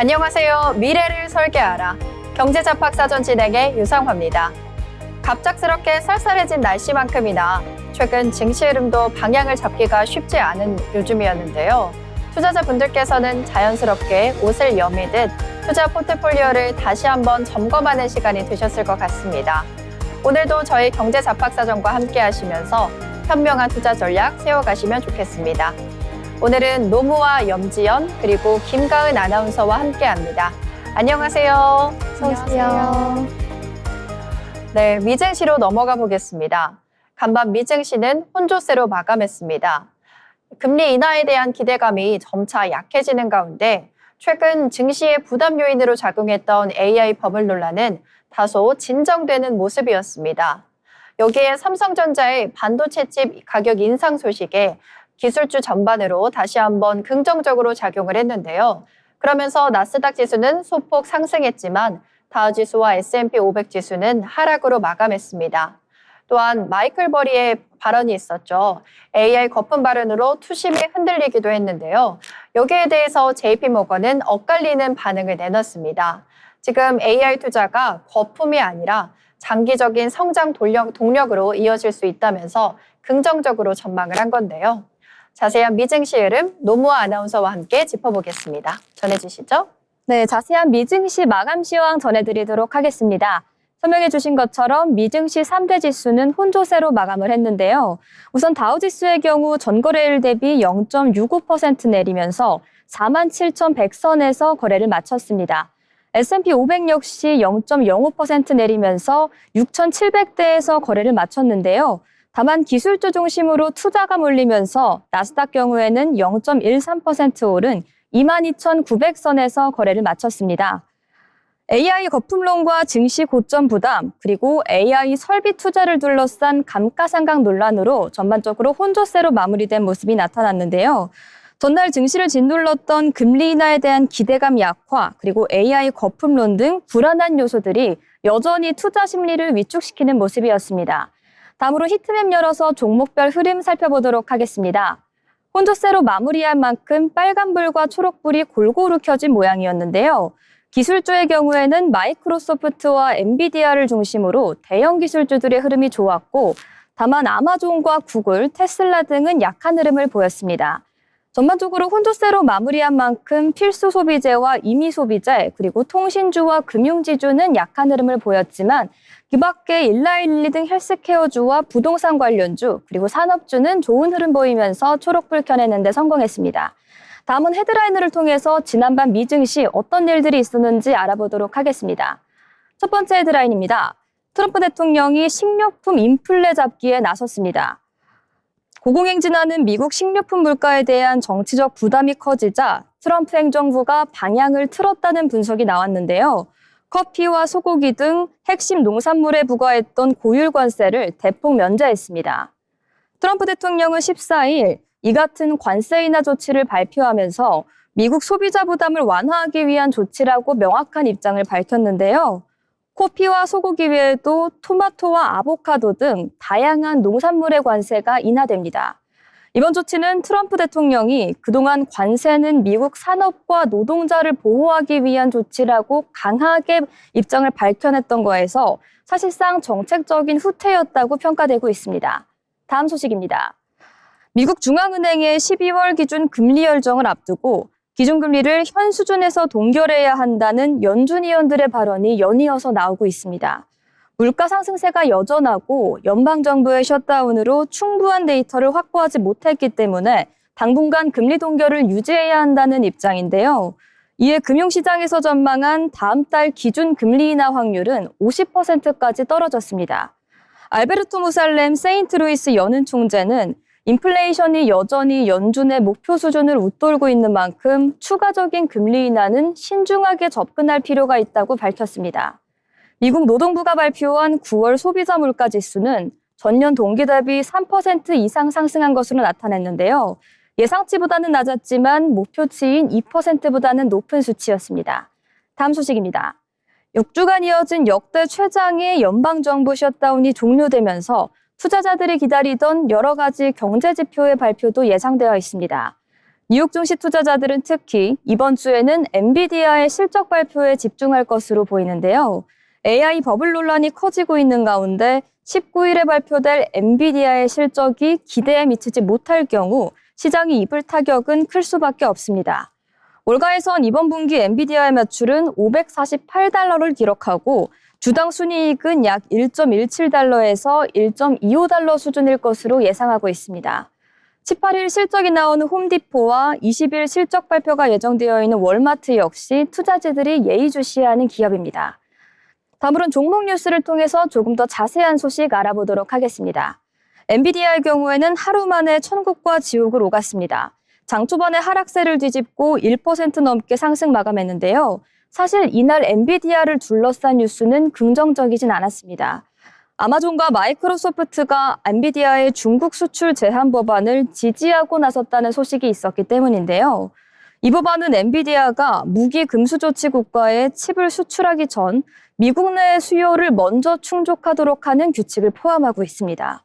안녕하세요. 미래를 설계하라. 경제잡학사전 진행의 유상화입니다. 갑작스럽게 쌀쌀해진 날씨만큼이나 최근 증시 흐름도 방향을 잡기가 쉽지 않은 요즘이었는데요. 투자자분들께서는 자연스럽게 옷을 여미듯 투자 포트폴리오를 다시 한번 점검하는 시간이 되셨을 것 같습니다. 오늘도 저희 경제잡학사전과 함께 하시면서 현명한 투자 전략 세워가시면 좋겠습니다. 오늘은 노무와 염지연 그리고 김가은 아나운서와 함께합니다. 안녕하세요. 안녕하세요. 네, 미증시로 넘어가 보겠습니다. 간밤 미증시는 혼조세로 마감했습니다. 금리 인하에 대한 기대감이 점차 약해지는 가운데 최근 증시의 부담 요인으로 작용했던 AI 버블 논란은 다소 진정되는 모습이었습니다. 여기에 삼성전자의 반도체 칩 가격 인상 소식에 기술주 전반으로 다시 한번 긍정적으로 작용을 했는데요. 그러면서 나스닥 지수는 소폭 상승했지만 다우 지수와 S&P 500 지수는 하락으로 마감했습니다. 또한 마이클 버리의 발언이 있었죠. AI 거품 발언으로 투심이 흔들리기도 했는데요. 여기에 대해서 JP모건은 엇갈리는 반응을 내놨습니다. 지금 AI 투자가 거품이 아니라 장기적인 성장 동력으로 이어질 수 있다면서 긍정적으로 전망을 한 건데요. 자세한 미증시 흐름 노무아 아나운서와 함께 짚어보겠습니다. 전해주시죠. 네, 자세한 미증시 마감 시황 전해드리도록 하겠습니다. 설명해 주신 것처럼 미증시 3대 지수는 혼조세로 마감을 했는데요. 우선 다우지수의 경우 전거래일 대비 0.65% 내리면서 47,100선에서 거래를 마쳤습니다. S&P 500 역시 0.05% 내리면서 6,700대에서 거래를 마쳤는데요. 다만 기술주 중심으로 투자가 몰리면서 나스닥 경우에는 0.13% 오른 22,900선에서 거래를 마쳤습니다. AI 거품론과 증시 고점 부담, 그리고 AI 설비 투자를 둘러싼 감가상각 논란으로 전반적으로 혼조세로 마무리된 모습이 나타났는데요. 전날 증시를 짓눌렀던 금리 인하에 대한 기대감 약화, 그리고 AI 거품론 등 불안한 요소들이 여전히 투자 심리를 위축시키는 모습이었습니다. 다음으로 히트맵 열어서 종목별 흐름 살펴보도록 하겠습니다. 혼조세로 마무리한 만큼 빨간불과 초록불이 골고루 켜진 모양이었는데요. 기술주의 경우에는 마이크로소프트와 엔비디아를 중심으로 대형 기술주들의 흐름이 좋았고, 다만 아마존과 구글, 테슬라 등은 약한 흐름을 보였습니다. 전반적으로 혼조세로 마무리한 만큼 필수 소비재와 임의 소비재, 그리고 통신주와 금융지주는 약한 흐름을 보였지만 그 밖에 일라일리 등 헬스케어주와 부동산 관련주, 그리고 산업주는 좋은 흐름 보이면서 초록불 켜내는 데 성공했습니다. 다음은 헤드라인을 통해서 지난밤 미증시 어떤 일들이 있었는지 알아보도록 하겠습니다. 첫 번째 헤드라인입니다. 트럼프 대통령이 식료품 인플레 잡기에 나섰습니다. 고공행진하는 미국 식료품 물가에 대한 정치적 부담이 커지자 트럼프 행정부가 방향을 틀었다는 분석이 나왔는데요. 커피와 소고기 등 핵심 농산물에 부과했던 고율 관세를 대폭 면제했습니다. 트럼프 대통령은 14일 이 같은 관세 인하 조치를 발표하면서 미국 소비자 부담을 완화하기 위한 조치라고 명확한 입장을 밝혔는데요. 커피와 소고기 외에도 토마토와 아보카도 등 다양한 농산물의 관세가 인하됩니다. 이번 조치는 트럼프 대통령이 그동안 관세는 미국 산업과 노동자를 보호하기 위한 조치라고 강하게 입장을 밝혀냈던 거에서 사실상 정책적인 후퇴였다고 평가되고 있습니다. 다음 소식입니다. 미국 중앙은행의 12월 기준 금리 결정을 앞두고 기준금리를 현 수준에서 동결해야 한다는 연준 위원들의 발언이 연이어서 나오고 있습니다. 물가 상승세가 여전하고 연방정부의 셧다운으로 충분한 데이터를 확보하지 못했기 때문에 당분간 금리 동결을 유지해야 한다는 입장인데요. 이에 금융시장에서 전망한 다음 달 기준 금리 인하 확률은 50%까지 떨어졌습니다. 알베르토 무살렘 세인트루이스 연은 총재는 인플레이션이 여전히 연준의 목표 수준을 웃돌고 있는 만큼 추가적인 금리 인하는 신중하게 접근할 필요가 있다고 밝혔습니다. 미국 노동부가 발표한 9월 소비자 물가 지수는 전년 동기 대비 3% 이상 상승한 것으로 나타냈는데요. 예상치보다는 낮았지만 목표치인 2%보다는 높은 수치였습니다. 다음 소식입니다. 6주간 이어진 역대 최장의 연방정부 셧다운이 종료되면서 투자자들이 기다리던 여러 가지 경제 지표의 발표도 예상되어 있습니다. 뉴욕 증시 투자자들은 특히 이번 주에는 엔비디아의 실적 발표에 집중할 것으로 보이는데요. AI 버블 논란이 커지고 있는 가운데 19일에 발표될 엔비디아의 실적이 기대에 미치지 못할 경우 시장이 입을 타격은 클 수밖에 없습니다. 월가에선 이번 분기 엔비디아의 매출은 $548를 기록하고 주당 순이익은 약 1.17달러에서 1.25달러 수준일 것으로 예상하고 있습니다. 18일 실적이 나오는 홈디포와 20일 실적 발표가 예정되어 있는 월마트 역시 투자자들이 예의주시하는 기업입니다. 다음으로는 종목 뉴스를 통해서 조금 더 자세한 소식 알아보도록 하겠습니다. 엔비디아의 경우에는 하루 만에 천국과 지옥을 오갔습니다. 장 초반에 하락세를 뒤집고 1% 넘게 상승 마감했는데요. 사실 이날 엔비디아를 둘러싼 뉴스는 긍정적이진 않았습니다. 아마존과 마이크로소프트가 엔비디아의 중국 수출 제한 법안을 지지하고 나섰다는 소식이 있었기 때문인데요. 이 법안은 엔비디아가 무기 금수 조치 국가에 칩을 수출하기 전 미국 내 수요를 먼저 충족하도록 하는 규칙을 포함하고 있습니다.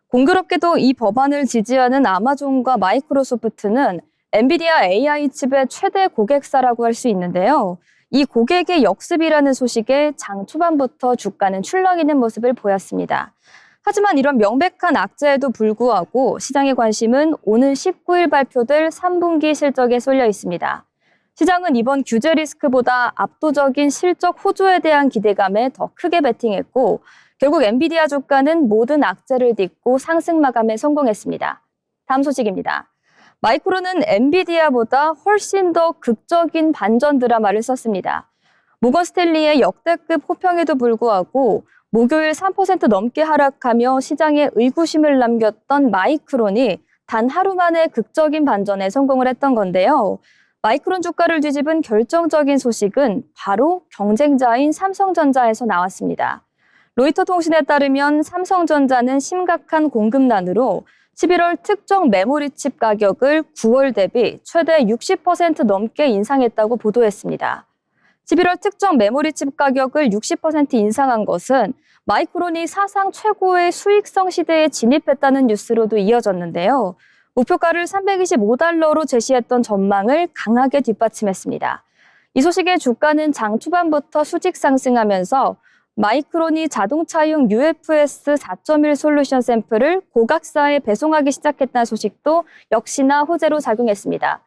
공교롭게도 이 법안을 지지하는 아마존과 마이크로소프트는 엔비디아 AI 칩의 최대 고객사라고 할 수 있는데요. 이 고객의 역습이라는 소식에 장 초반부터 주가는 출렁이는 모습을 보였습니다. 하지만 이런 명백한 악재에도 불구하고 시장의 관심은 오는 19일 발표될 3분기 실적에 쏠려 있습니다. 시장은 이번 규제 리스크보다 압도적인 실적 호조에 대한 기대감에 더 크게 베팅했고 결국 엔비디아 주가는 모든 악재를 딛고 상승 마감에 성공했습니다. 다음 소식입니다. 마이크론은 엔비디아보다 훨씬 더 극적인 반전 드라마를 썼습니다. 모건 스탠리의 역대급 호평에도 불구하고 목요일 3% 넘게 하락하며 시장에 의구심을 남겼던 마이크론이 단 하루 만에 극적인 반전에 성공을 했던 건데요. 마이크론 주가를 뒤집은 결정적인 소식은 바로 경쟁자인 삼성전자에서 나왔습니다. 로이터 통신에 따르면 삼성전자는 심각한 공급난으로 11월 특정 메모리 칩 가격을 9월 대비 최대 60% 넘게 인상했다고 보도했습니다. 11월 특정 메모리 칩 가격을 60% 인상한 것은 마이크론이 사상 최고의 수익성 시대에 진입했다는 뉴스로도 이어졌는데요. 목표가를 $325로 제시했던 전망을 강하게 뒷받침했습니다. 이 소식에 주가는 장 초반부터 수직 상승하면서 마이크론이 자동차용 UFS 4.1 솔루션 샘플을 고각사에 배송하기 시작했다는 소식도 역시나 호재로 작용했습니다.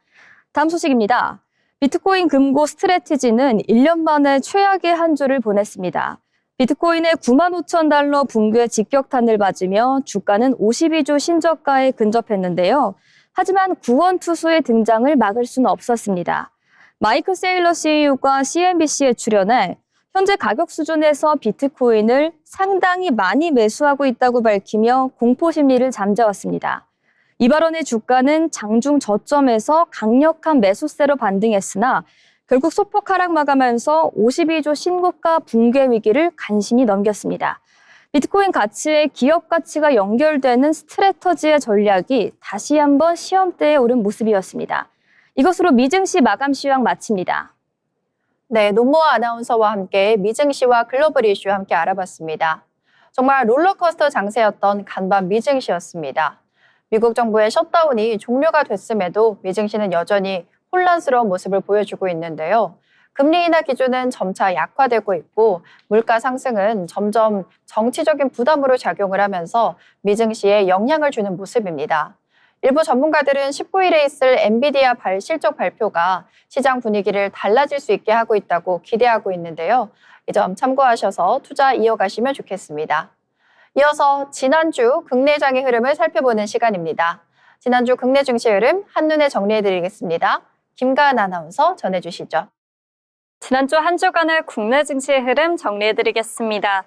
다음 소식입니다. 비트코인 금고 스트래티지는 1년 만에 최악의 한 주를 보냈습니다. 비트코인의 $95,000 붕괴 직격탄을 맞으며 주가는 52주 신저가에 근접했는데요. 하지만 구원 투수의 등장을 막을 수는 없었습니다. 마이클 세일러 CEO가 CNBC에 출연해 현재 가격 수준에서 비트코인을 상당히 많이 매수하고 있다고 밝히며 공포 심리를 잠재웠습니다. 이 발언의 주가는 장중 저점에서 강력한 매수세로 반등했으나 결국 소폭 하락 마감하면서 52주 신고가 붕괴 위기를 간신히 넘겼습니다. 비트코인 가치에 기업 가치가 연결되는 스트래터지의 전략이 다시 한번 시험대에 오른 모습이었습니다. 이것으로 미증시 마감 시황 마칩니다. 네, 노무아 아나운서와 함께 미증시와 글로벌 이슈 함께 알아봤습니다. 정말 롤러코스터 장세였던 간밤 미증시였습니다. 미국 정부의 셧다운이 종료가 됐음에도 미증시는 여전히 혼란스러운 모습을 보여주고 있는데요. 금리 인하 기조는 점차 약화되고 있고 물가 상승은 점점 정치적인 부담으로 작용을 하면서 미증시에 영향을 주는 모습입니다. 일부 전문가들은 19일에 있을 엔비디아 실적 발표가 시장 분위기를 달라질 수 있게 하고 있다고 기대하고 있는데요. 이 점 참고하셔서 투자 이어가시면 좋겠습니다. 이어서 지난주 국내장의 흐름을 살펴보는 시간입니다. 지난주 국내 증시 흐름 한눈에 정리해드리겠습니다. 김가은 아나운서 전해주시죠. 지난주 한 주간의 국내 증시의 흐름 정리해드리겠습니다.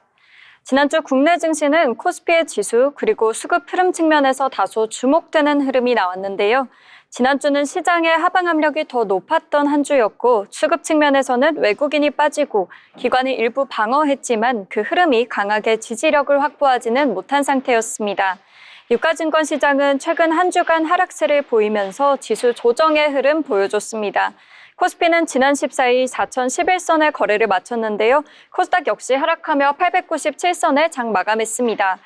지난주 국내 증시는 코스피의 지수 그리고 수급 흐름 측면에서 다소 주목되는 흐름이 나왔는데요. 지난주는 시장의 하방 압력이 더 높았던 한 주였고 수급 측면에서는 외국인이 빠지고 기관이 일부 방어했지만 그 흐름이 강하게 지지력을 확보하지는 못한 상태였습니다. 유가증권 시장은 최근 한 주간 하락세를 보이면서 지수 조정의 흐름 보여줬습니다. 코스피는 지난 14일 4,011선에 거래를 마쳤는데요. 코스닥 역시 하락하며 897선에 장 마감했습니다.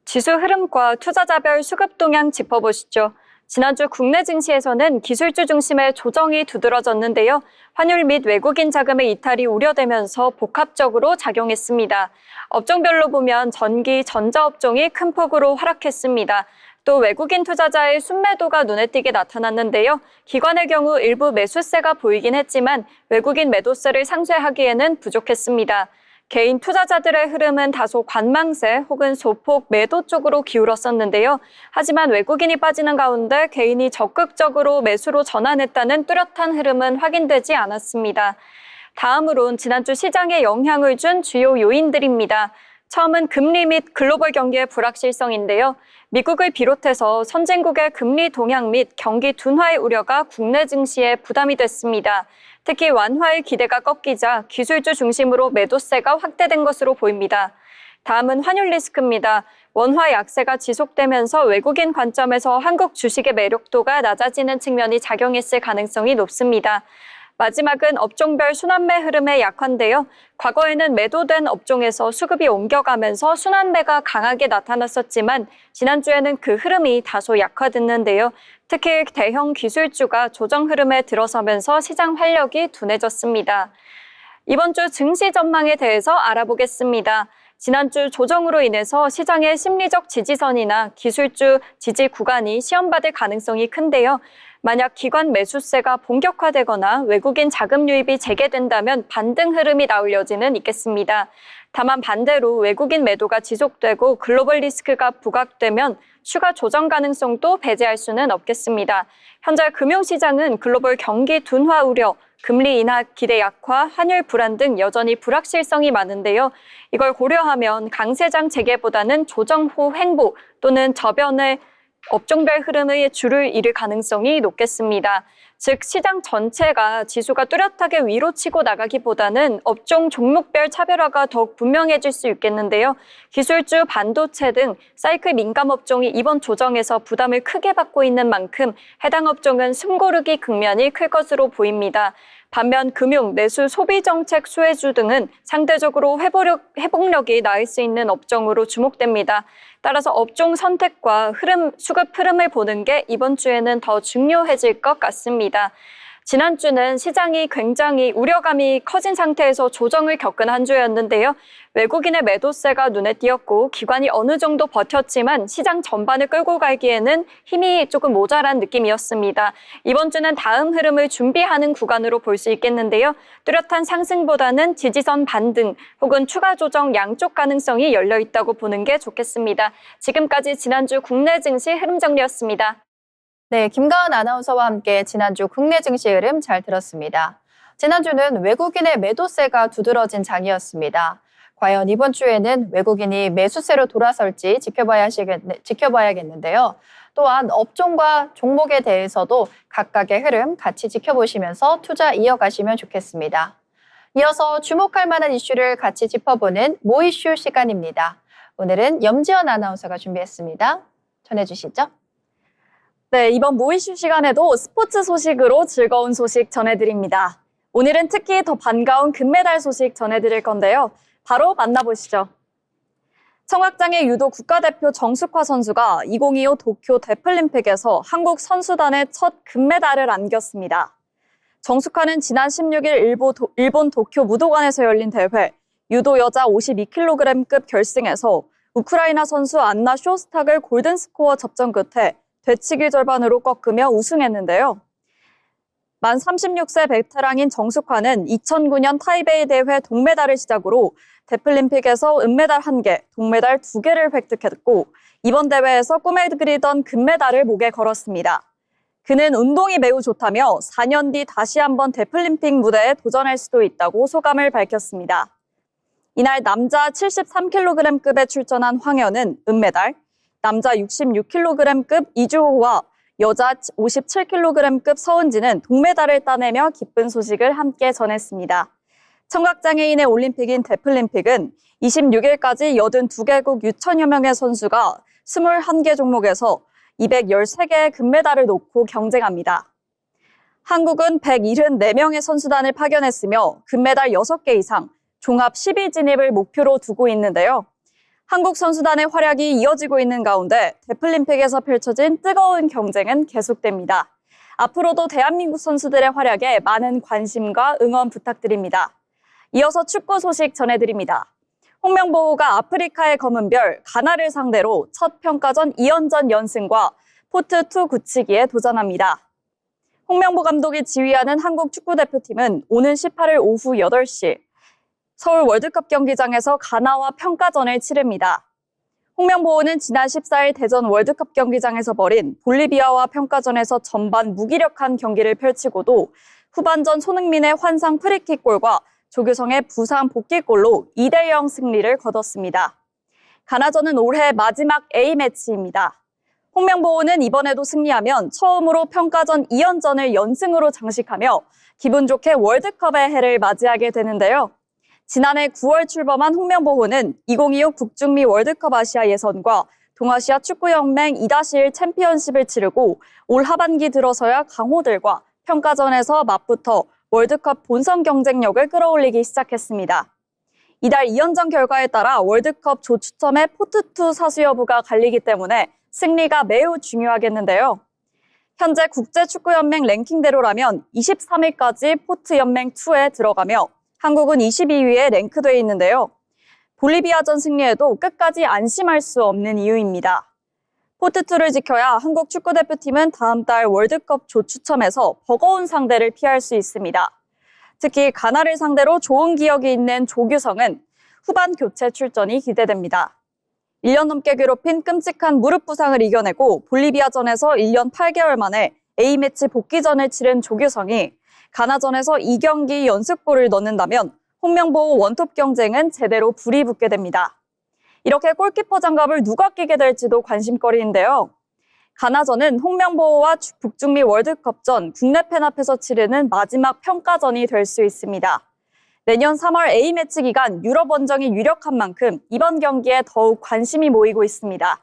지수 흐름과 투자자별 수급 동향 짚어보시죠. 지난주 국내 증시에서는 기술주 중심의 조정이 두드러졌는데요. 환율 및 외국인 자금의 이탈이 우려되면서 복합적으로 작용했습니다. 업종별로 보면 전기, 전자업종이 큰 폭으로 하락했습니다. 또 외국인 투자자의 순매도가 눈에 띄게 나타났는데요. 기관의 경우 일부 매수세가 보이긴 했지만 외국인 매도세를 상쇄하기에는 부족했습니다. 개인 투자자들의 흐름은 다소 관망세 혹은 소폭 매도 쪽으로 기울었었는데요. 하지만 외국인이 빠지는 가운데 개인이 적극적으로 매수로 전환했다는 뚜렷한 흐름은 확인되지 않았습니다. 다음으론 지난주 시장에 영향을 준 주요 요인들입니다. 처음은 금리 및 글로벌 경기의 불확실성인데요. 미국을 비롯해서 선진국의 금리 동향 및 경기 둔화의 우려가 국내 증시에 부담이 됐습니다. 특히 완화의 기대가 꺾이자 기술주 중심으로 매도세가 확대된 것으로 보입니다. 다음은 환율 리스크입니다. 원화 약세가 지속되면서 외국인 관점에서 한국 주식의 매력도가 낮아지는 측면이 작용했을 가능성이 높습니다. 마지막은 업종별 순환매 흐름의 약화인데요. 과거에는 매도된 업종에서 수급이 옮겨가면서 순환매가 강하게 나타났었지만 지난주에는 그 흐름이 다소 약화됐는데요. 특히 대형 기술주가 조정 흐름에 들어서면서 시장 활력이 둔해졌습니다. 이번 주 증시 전망에 대해서 알아보겠습니다. 지난주 조정으로 인해서 시장의 심리적 지지선이나 기술주 지지 구간이 시험받을 가능성이 큰데요. 만약 기관 매수세가 본격화되거나 외국인 자금 유입이 재개된다면 반등 흐름이 나올 여지는 있겠습니다. 다만 반대로 외국인 매도가 지속되고 글로벌 리스크가 부각되면 추가 조정 가능성도 배제할 수는 없겠습니다. 현재 금융시장은 글로벌 경기 둔화 우려, 금리 인하 기대 약화, 환율 불안 등 여전히 불확실성이 많은데요. 이걸 고려하면 강세장 재개보다는 조정 후 횡보 또는 저변의 업종별 흐름의 줄을 잃을 가능성이 높겠습니다. 즉 시장 전체가 지수가 뚜렷하게 위로 치고 나가기보다는 업종 종목별 차별화가 더욱 분명해질 수 있겠는데요. 기술주, 반도체 등 사이클 민감 업종이 이번 조정에서 부담을 크게 받고 있는 만큼 해당 업종은 숨고르기 국면이 클 것으로 보입니다. 반면 금융, 내수, 소비정책 수혜주 등은 상대적으로 회복력이 나을 수 있는 업종으로 주목됩니다. 따라서 업종 선택과 수급 흐름을 보는 게 이번 주에는 더 중요해질 것 같습니다. 지난주는 시장이 굉장히 우려감이 커진 상태에서 조정을 겪은 한 주였는데요. 외국인의 매도세가 눈에 띄었고 기관이 어느 정도 버텼지만 시장 전반을 끌고 가기에는 힘이 조금 모자란 느낌이었습니다. 이번 주는 다음 흐름을 준비하는 구간으로 볼 수 있겠는데요. 뚜렷한 상승보다는 지지선 반등 혹은 추가 조정 양쪽 가능성이 열려 있다고 보는 게 좋겠습니다. 지금까지 지난주 국내 증시 흐름 정리였습니다. 네, 김가은 아나운서와 함께 지난주 국내 증시 흐름 잘 들었습니다. 지난주는 외국인의 매도세가 두드러진 장이었습니다. 과연 이번 주에는 외국인이 매수세로 돌아설지 지켜봐야겠는데요. 또한 업종과 종목에 대해서도 각각의 흐름 같이 지켜보시면서 투자 이어가시면 좋겠습니다. 이어서 주목할 만한 이슈를 같이 짚어보는 모이슈 시간입니다. 오늘은 염지연 아나운서가 준비했습니다. 전해주시죠. 네, 이번 모이슈 시간에도 스포츠 소식으로 즐거운 소식 전해드립니다. 오늘은 특히 더 반가운 금메달 소식 전해드릴 건데요. 바로 만나보시죠. 청학장의 유도 국가대표 정숙화 선수가 2025 도쿄 데플림픽에서 한국 선수단의 첫 금메달을 안겼습니다. 정숙화는 지난 16일 일본 도쿄 무도관에서 열린 대회 유도 여자 52kg급 결승에서 우크라이나 선수 안나 쇼스탁을 골든스코어 접전 끝에 되치기 절반으로 꺾으며 우승했는데요. 만 36세 베테랑인 정숙화는 2009년 타이베이 대회 동메달을 시작으로 데플림픽에서 은메달 1개, 동메달 2개를 획득했고 이번 대회에서 꿈에 그리던 금메달을 목에 걸었습니다. 그는 운동이 매우 좋다며 4년 뒤 다시 한번 데플림픽 무대에 도전할 수도 있다고 소감을 밝혔습니다. 이날 남자 73kg급에 출전한 황현은 은메달, 남자 66kg급 이주호와 여자 57kg급 서은지는 동메달을 따내며 기쁜 소식을 함께 전했습니다. 청각장애인의 올림픽인 데플림픽은 26일까지 82개국 6천여 명의 선수가 21개 종목에서 213개의 금메달을 놓고 경쟁합니다. 한국은 174명의 선수단을 파견했으며 금메달 6개 이상, 종합 10위 진입을 목표로 두고 있는데요. 한국 선수단의 활약이 이어지고 있는 가운데 데플림픽에서 펼쳐진 뜨거운 경쟁은 계속됩니다. 앞으로도 대한민국 선수들의 활약에 많은 관심과 응원 부탁드립니다. 이어서 축구 소식 전해드립니다. 홍명보가 아프리카의 검은별 가나를 상대로 첫 평가전 2연전 연승과 포트2 굳히기에 도전합니다. 홍명보 감독이 지휘하는 한국 축구대표팀은 오는 18일 오후 8시 서울 월드컵 경기장에서 가나와 평가전을 치릅니다. 홍명보는 지난 14일 대전 월드컵 경기장에서 벌인 볼리비아와 평가전에서 전반 무기력한 경기를 펼치고도 후반전 손흥민의 환상 프리킥골과 조규성의 부상 복귀골로 2대0 승리를 거뒀습니다. 가나전은 올해 마지막 A매치입니다. 홍명보는 이번에도 승리하면 처음으로 평가전 2연전을 연승으로 장식하며 기분 좋게 월드컵의 해를 맞이하게 되는데요. 지난해 9월 출범한 홍명보는 2026 북중미 월드컵 아시아 예선과 동아시아 축구연맹 2-1 챔피언십을 치르고 올 하반기 들어서야 강호들과 평가전에서 맞붙어 월드컵 본선 경쟁력을 끌어올리기 시작했습니다. 이달 2연전 결과에 따라 월드컵 조추첨의 포트2 사수 여부가 갈리기 때문에 승리가 매우 중요하겠는데요. 현재 국제축구연맹 랭킹대로라면 23위까지 포트연맹2에 들어가며 한국은 22위에 랭크돼 있는데요. 볼리비아전 승리에도 끝까지 안심할 수 없는 이유입니다. 포트2를 지켜야 한국 축구대표팀은 다음 달 월드컵 조추첨에서 버거운 상대를 피할 수 있습니다. 특히 가나를 상대로 좋은 기억이 있는 조규성은 후반 교체 출전이 기대됩니다. 1년 넘게 괴롭힌 끔찍한 무릎 부상을 이겨내고 볼리비아전에서 1년 8개월 만에 A매치 복귀전을 치른 조규성이 가나전에서 2경기 연속골을 넣는다면 홍명보 원톱 경쟁은 제대로 불이 붙게 됩니다. 이렇게 골키퍼 장갑을 누가 끼게 될지도 관심거리인데요. 가나전은 홍명보와 북중미 월드컵전 국내 팬 앞에서 치르는 마지막 평가전이 될 수 있습니다. 내년 3월 A매치 기간 유럽 원정이 유력한 만큼 이번 경기에 더욱 관심이 모이고 있습니다.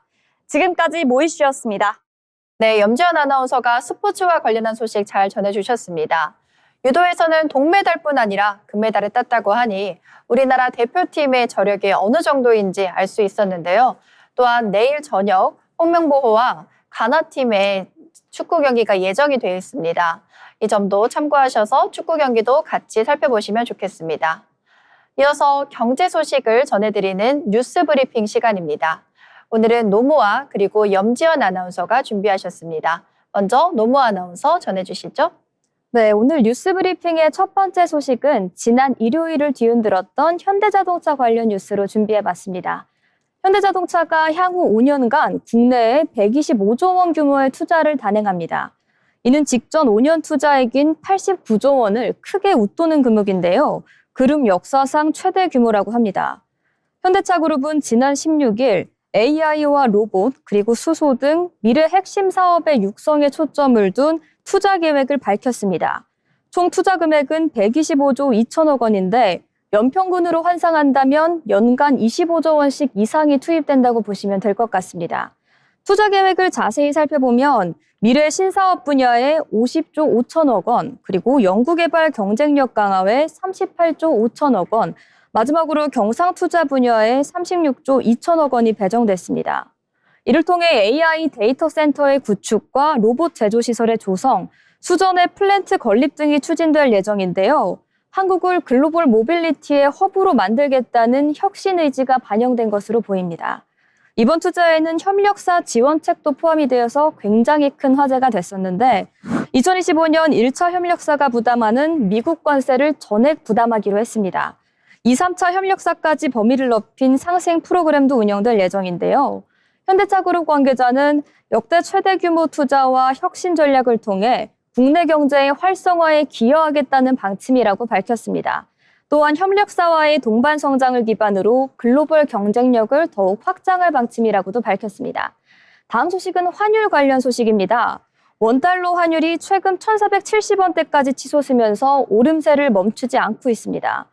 지금까지 모이슈였습니다. 네, 염지연 아나운서가 스포츠와 관련한 소식 잘 전해주셨습니다. 유도에서는 동메달뿐 아니라 금메달을 땄다고 하니 우리나라 대표팀의 저력이 어느 정도인지 알 수 있었는데요. 또한 내일 저녁 홍명보호와 가나팀의 축구 경기가 예정이 되어 있습니다. 이 점도 참고하셔서 축구 경기도 같이 살펴보시면 좋겠습니다. 이어서 경제 소식을 전해드리는 뉴스 브리핑 시간입니다. 오늘은 노무아 그리고 염지연 아나운서가 준비하셨습니다. 먼저 노무아 아나운서 전해주시죠. 네, 오늘 뉴스 브리핑의 첫 번째 소식은 지난 일요일을 뒤흔들었던 현대자동차 관련 뉴스로 준비해봤습니다. 현대자동차가 향후 5년간 국내에 125조 원 규모의 투자를 단행합니다. 이는 직전 5년 투자액인 89조 원을 크게 웃도는 금액인데요. 그룹 역사상 최대 규모라고 합니다. 현대차그룹은 지난 16일 AI와 로봇 그리고 수소 등 미래 핵심 사업의 육성에 초점을 둔 투자 계획을 밝혔습니다. 총 투자 금액은 125조 2천억 원인데 연평균으로 환산한다면 연간 25조 원씩 이상이 투입된다고 보시면 될 것 같습니다. 투자 계획을 자세히 살펴보면 미래 신사업 분야에 50조 5천억 원, 그리고 연구개발 경쟁력 강화에 38조 5천억 원, 마지막으로 경상 투자 분야에 36조 2천억 원이 배정됐습니다. 이를 통해 AI 데이터 센터의 구축과 로봇 제조 시설의 조성, 수전의 플랜트 건립 등이 추진될 예정인데요. 한국을 글로벌 모빌리티의 허브로 만들겠다는 혁신 의지가 반영된 것으로 보입니다. 이번 투자에는 협력사 지원책도 포함이 되어서 굉장히 큰 화제가 됐었는데 2025년 1차 협력사가 부담하는 미국 관세를 전액 부담하기로 했습니다. 2, 3차 협력사까지 범위를 넓힌 상생 프로그램도 운영될 예정인데요. 현대차그룹 관계자는 역대 최대 규모 투자와 혁신 전략을 통해 국내 경제의 활성화에 기여하겠다는 방침이라고 밝혔습니다. 또한 협력사와의 동반 성장을 기반으로 글로벌 경쟁력을 더욱 확장할 방침이라고도 밝혔습니다. 다음 소식은 환율 관련 소식입니다. 원달러 환율이 최근 1,470원대까지 치솟으면서 오름세를 멈추지 않고 있습니다.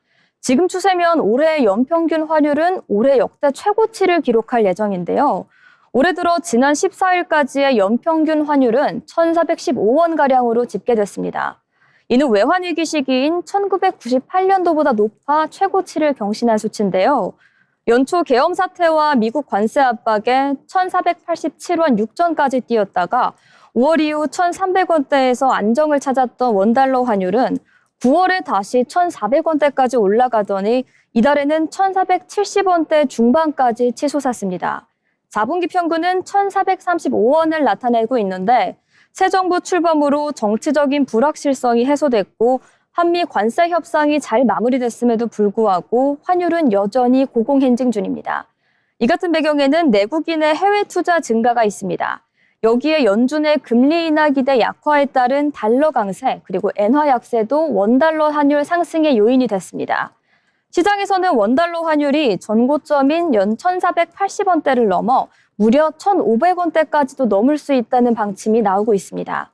지금 추세면 올해 연평균 환율은 올해 역대 최고치를 기록할 예정인데요. 올해 들어 지난 14일까지의 연평균 환율은 1,415원가량으로 집계됐습니다. 이는 외환위기 시기인 1998년도보다 높아 최고치를 경신한 수치인데요. 연초 계엄 사태와 미국 관세 압박에 1,487원 6전까지 뛰었다가 5월 이후 1,300원대에서 안정을 찾았던 원달러 환율은 9월에 다시 1,400원대까지 올라가더니 이달에는 1,470원대 중반까지 치솟았습니다. 4분기 평균은 1,435원을 나타내고 있는데 새 정부 출범으로 정치적인 불확실성이 해소됐고 한미 관세 협상이 잘 마무리됐음에도 불구하고 환율은 여전히 고공행진 중입니다. 이 같은 배경에는 내국인의 해외 투자 증가가 있습니다. 여기에 연준의 금리 인하 기대 약화에 따른 달러 강세 그리고 엔화 약세도 원달러 환율 상승의 요인이 됐습니다. 시장에서는 원달러 환율이 전고점인 연 1,480원대를 넘어 무려 1,500원대까지도 넘을 수 있다는 방침이 나오고 있습니다.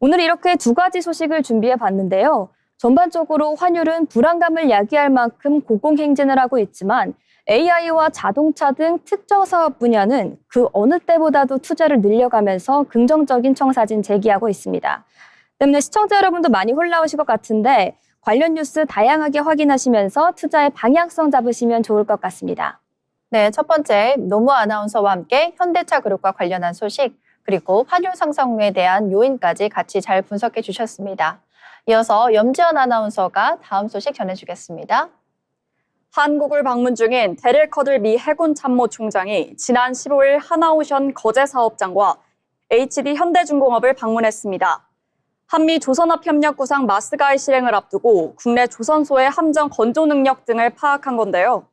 오늘 이렇게 두 가지 소식을 준비해 봤는데요. 전반적으로 환율은 불안감을 야기할 만큼 고공행진을 하고 있지만 AI와 자동차 등 특정 사업 분야는 그 어느 때보다도 투자를 늘려가면서 긍정적인 청사진 제기하고 있습니다. 때문에 시청자 여러분도 많이 올라오실 것 같은데 관련 뉴스 다양하게 확인하시면서 투자의 방향성 잡으시면 좋을 것 같습니다. 네, 첫 번째 노무 아나운서와 함께 현대차 그룹과 관련한 소식 그리고 환율 상승에 대한 요인까지 같이 잘 분석해 주셨습니다. 이어서 염지연 아나운서가 다음 소식 전해주겠습니다. 한국을 방문 중인 데릴 커들 미 해군 참모총장이 지난 15일 하나오션 거제 사업장과 HD 현대중공업을 방문했습니다. 한미 조선업 협력 구상 마스가이 실행을 앞두고 국내 조선소의 함정 건조 능력 등을 파악한 건데요.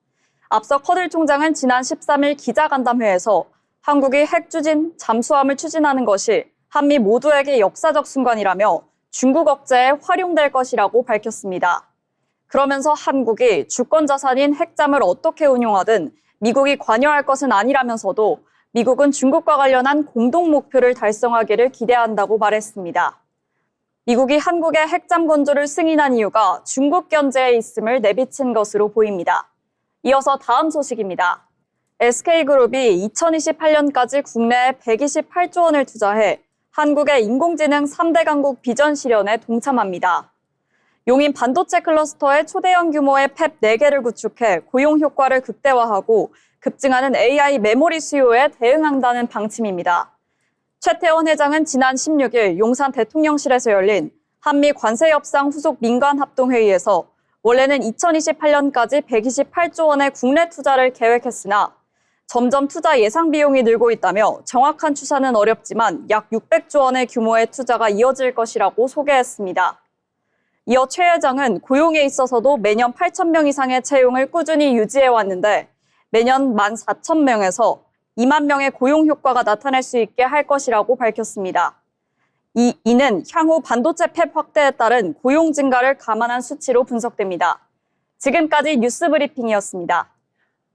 앞서 커들 총장은 지난 13일 기자간담회에서 한국이 핵추진, 잠수함을 추진하는 것이 한미 모두에게 역사적 순간이라며 중국 억제에 활용될 것이라고 밝혔습니다. 그러면서 한국이 주권자산인 핵잠을 어떻게 운용하든 미국이 관여할 것은 아니라면서도 미국은 중국과 관련한 공동 목표를 달성하기를 기대한다고 말했습니다. 미국이 한국의 핵잠 건조를 승인한 이유가 중국 견제에 있음을 내비친 것으로 보입니다. 이어서 다음 소식입니다. SK그룹이 2028년까지 국내에 128조 원을 투자해 한국의 인공지능 3대 강국 비전 실현에 동참합니다. 용인 반도체 클러스터의 초대형 규모의 팹 4개를 구축해 고용 효과를 극대화하고 급증하는 AI 메모리 수요에 대응한다는 방침입니다. 최태원 회장은 지난 16일 용산 대통령실에서 열린 한미 관세협상 후속 민간합동회의에서 원래는 2028년까지 128조 원의 국내 투자를 계획했으나 점점 투자 예상 비용이 늘고 있다며 정확한 추산은 어렵지만 약 600조 원의 규모의 투자가 이어질 것이라고 소개했습니다. 이어 최 회장은 고용에 있어서도 매년 8,000명 이상의 채용을 꾸준히 유지해왔는데 매년 14,000명에서 2만 명의 고용 효과가 나타날 수 있게 할 것이라고 밝혔습니다. 이는 향후 반도체 팹 확대에 따른 고용 증가를 감안한 수치로 분석됩니다. 지금까지 뉴스 브리핑이었습니다.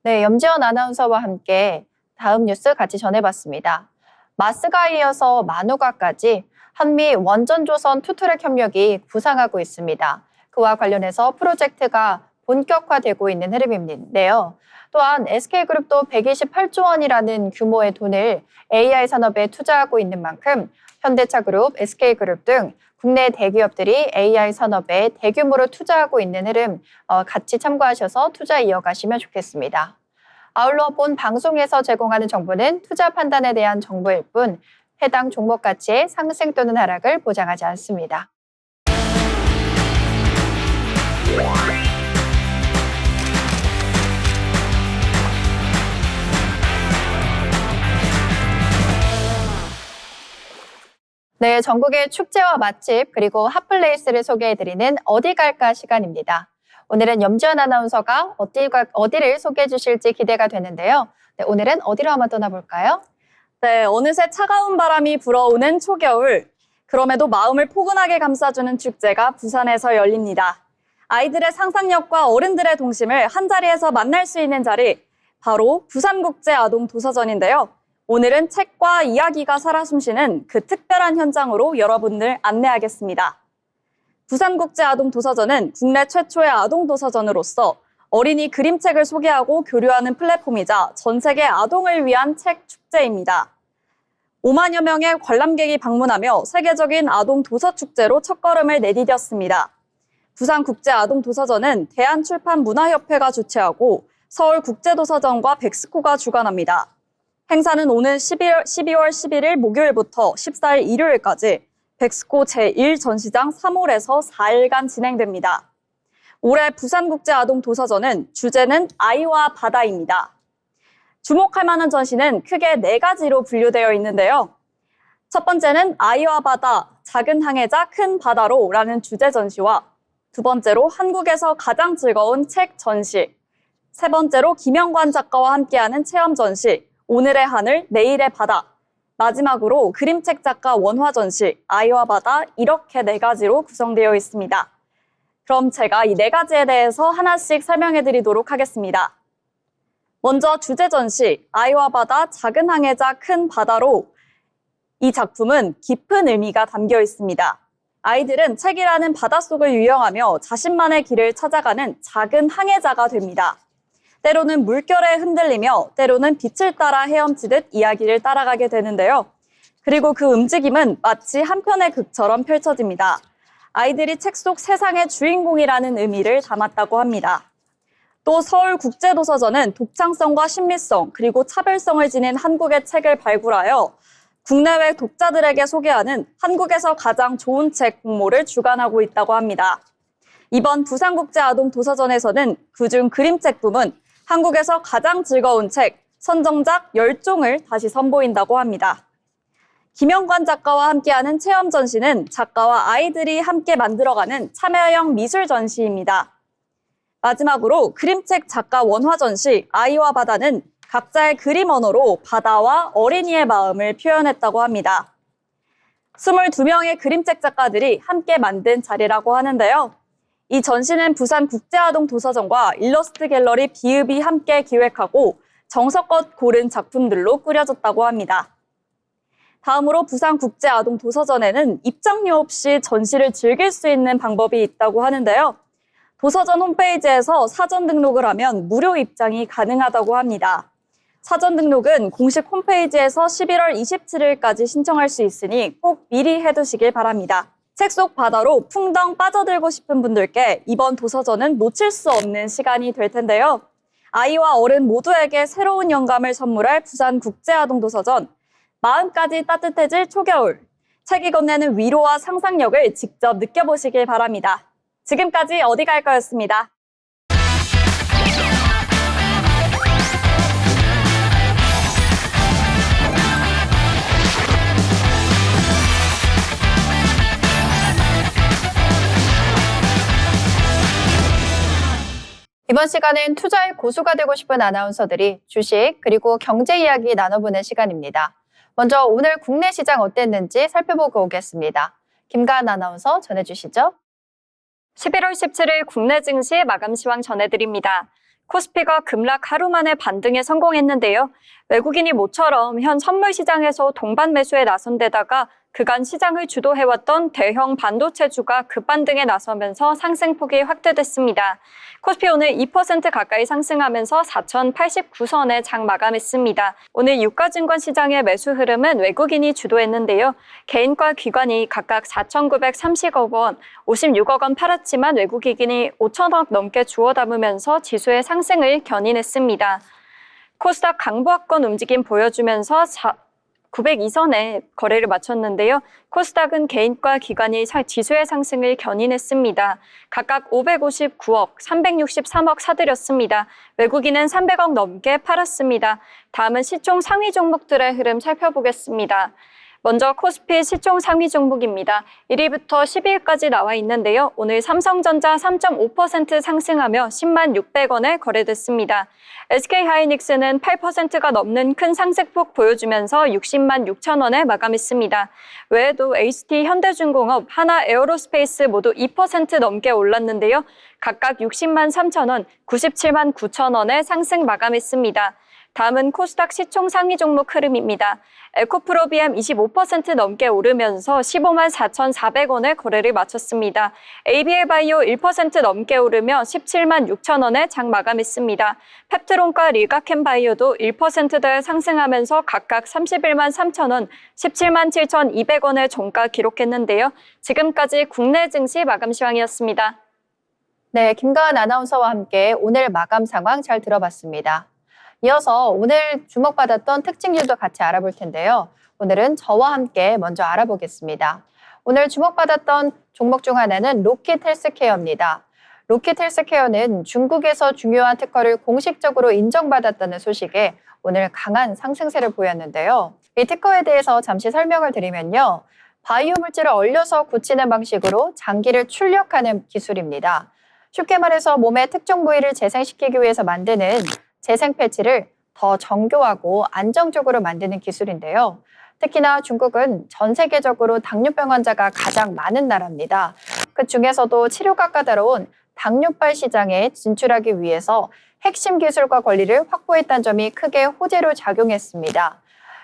네, 염지연 아나운서와 함께 다음 뉴스 같이 전해봤습니다. 마스가 이어서 만우가까지 한미 원전조선 투트랙 협력이 부상하고 있습니다. 그와 관련해서 프로젝트가 본격화되고 있는 흐름인데요. 또한 SK그룹도 128조 원이라는 규모의 돈을 AI 산업에 투자하고 있는 만큼 현대차그룹, SK그룹 등 국내 대기업들이 AI 산업에 대규모로 투자하고 있는 흐름 같이 참고하셔서 투자 이어가시면 좋겠습니다. 아울러 본 방송에서 제공하는 정보는 투자 판단에 대한 정보일 뿐 해당 종목 가치의 상승 또는 하락을 보장하지 않습니다. 네, 전국의 축제와 맛집 그리고 핫플레이스를 소개해드리는 어디 갈까 시간입니다. 오늘은 염지연 아나운서가 어디를 소개해 주실지 기대가 되는데요. 네, 오늘은 어디로 한번 떠나볼까요? 네, 어느새 차가운 바람이 불어오는 초겨울. 그럼에도 마음을 포근하게 감싸주는 축제가 부산에서 열립니다. 아이들의 상상력과 어른들의 동심을 한자리에서 만날 수 있는 자리, 바로 부산국제아동도서전인데요. 오늘은 책과 이야기가 살아 숨쉬는 그 특별한 현장으로 여러분들 안내하겠습니다. 부산국제아동도서전은 국내 최초의 아동도서전으로서 어린이 그림책을 소개하고 교류하는 플랫폼이자 전 세계 아동을 위한 책 축제입니다. 5만여 명의 관람객이 방문하며 세계적인 아동 도서축제로 첫걸음을 내디뎠습니다. 부산국제아동도서전은 대한출판문화협회가 주최하고 서울국제도서전과 백스코가 주관합니다. 행사는 오는 12월 11일 목요일부터 14일 일요일까지 백스코 제1전시장 3홀에서 4일간 진행됩니다. 올해 부산국제아동도서전은 주제는 아이와 바다입니다. 주목할 만한 전시는 크게 4가지로 분류되어 있는데요. 첫 번째는 아이와 바다, 작은 항해자, 큰 바다로 라는 주제 전시와 두 번째로 한국에서 가장 즐거운 책 전시, 세 번째로 김영관 작가와 함께하는 체험 전시, 오늘의 하늘, 내일의 바다, 마지막으로 그림책 작가 원화 전시, 아이와 바다 이렇게 4가지로 구성되어 있습니다. 그럼 제가 이 4가지에 대해서 하나씩 설명해 드리도록 하겠습니다. 먼저 주제 전시, 아이와 바다, 작은 항해자, 큰 바다로 이 작품은 깊은 의미가 담겨 있습니다. 아이들은 책이라는 바닷속을 유영하며 자신만의 길을 찾아가는 작은 항해자가 됩니다. 때로는 물결에 흔들리며 때로는 빛을 따라 헤엄치듯 이야기를 따라가게 되는데요. 그리고 그 움직임은 마치 한 편의 극처럼 펼쳐집니다. 아이들이 책 속 세상의 주인공이라는 의미를 담았다고 합니다. 또 서울국제도서전은 독창성과 신미성 그리고 차별성을 지닌 한국의 책을 발굴하여 국내외 독자들에게 소개하는 한국에서 가장 좋은 책 공모를 주관하고 있다고 합니다. 이번 부산국제아동도서전에서는 그중 그림책 부문 한국에서 가장 즐거운 책 선정작 10종을 다시 선보인다고 합니다. 김영관 작가와 함께하는 체험 전시는 작가와 아이들이 함께 만들어가는 참여형 미술 전시입니다. 마지막으로 그림책 작가 원화 전시 아이와 바다는 각자의 그림 언어로 바다와 어린이의 마음을 표현했다고 합니다. 22명의 그림책 작가들이 함께 만든 자리라고 하는데요. 이 전시는 부산국제아동도서전과 일러스트 갤러리 비읍이 함께 기획하고 정성껏 고른 작품들로 꾸려졌다고 합니다. 다음으로 부산국제아동도서전에는 입장료 없이 전시를 즐길 수 있는 방법이 있다고 하는데요. 도서전 홈페이지에서 사전 등록을 하면 무료 입장이 가능하다고 합니다. 사전 등록은 공식 홈페이지에서 11월 27일까지 신청할 수 있으니 꼭 미리 해두시길 바랍니다. 책 속 바다로 풍덩 빠져들고 싶은 분들께 이번 도서전은 놓칠 수 없는 시간이 될 텐데요. 아이와 어른 모두에게 새로운 영감을 선물할 부산국제아동도서전, 마음까지 따뜻해질 초겨울, 책이 건네는 위로와 상상력을 직접 느껴보시길 바랍니다. 지금까지 어디 갈까였습니다. 이번 시간은 투자의 고수가 되고 싶은 아나운서들이 주식 그리고 경제 이야기 나눠보는 시간입니다. 먼저 오늘 국내 시장 어땠는지 살펴보고 오겠습니다. 김가은 아나운서 전해주시죠. 11월 17일 국내 증시 마감 시황 전해드립니다. 코스피가 급락 하루 만에 반등에 성공했는데요. 외국인이 모처럼 현 선물 시장에서 동반 매수에 나선 데다가 그간 시장을 주도해왔던 대형 반도체주가 급반등에 나서면서 상승폭이 확대됐습니다. 코스피 오늘 2% 가까이 상승하면서 4,089선에 장 마감했습니다. 오늘 유가증권 시장의 매수 흐름은 외국인이 주도했는데요. 개인과 기관이 각각 4,930억 원, 56억 원 팔았지만 외국인이 5천억 넘게 주워 담으면서 지수의 상승을 견인했습니다. 코스닥 강보합권 움직임 보여주면서 902선에 거래를 마쳤는데요. 코스닥은 개인과 기관이 지수의 상승을 견인했습니다. 각각 559억, 363억 사들였습니다. 외국인은 300억 넘게 팔았습니다. 다음은 시총 상위 종목들의 흐름 살펴보겠습니다. 먼저 코스피 시총 상위 종목입니다. 1위부터 10위까지 나와 있는데요. 오늘 삼성전자 3.5% 상승하며 10만 600원에 거래됐습니다. SK하이닉스는 8%가 넘는 큰 상승폭 보여주면서 60만 6천 원에 마감했습니다. 외에도 HT, 현대중공업, 하나에어로스페이스 모두 2% 넘게 올랐는데요. 각각 60만 3천 원, 97만 9천 원에 상승 마감했습니다. 다음은 코스닥 시총 상위 종목 흐름입니다. 에코프로비엠 25% 넘게 오르면서 15만 4,400원에 거래를 마쳤습니다. ABL바이오 1% 넘게 오르며 17만 6천 원에 장 마감했습니다. 펩트론과 릴가캠바이오도 1%대 상승하면서 각각 31만 3천 원, 17만 7,200원의 종가 기록했는데요. 지금까지 국내 증시 마감 시황이었습니다. 네, 김가은 아나운서와 함께 오늘 마감 상황 잘 들어봤습니다. 이어서 오늘 주목받았던 특징들도 같이 알아볼 텐데요. 오늘은 저와 함께 먼저 알아보겠습니다. 오늘 주목받았던 종목 중 하나는 로킷 헬스케어입니다. 로킷 헬스케어는 중국에서 중요한 특허를 공식적으로 인정받았다는 소식에 오늘 강한 상승세를 보였는데요. 이 특허에 대해서 잠시 설명을 드리면요. 바이오 물질을 얼려서 굳히는 방식으로 장기를 출력하는 기술입니다. 쉽게 말해서 몸의 특정 부위를 재생시키기 위해서 만드는 재생 패치를 더 정교하고 안정적으로 만드는 기술인데요. 특히나 중국은 전 세계적으로 당뇨병 환자가 가장 많은 나라입니다. 그 중에서도 치료가 까다로운 당뇨발 시장에 진출하기 위해서 핵심 기술과 권리를 확보했다는 점이 크게 호재로 작용했습니다.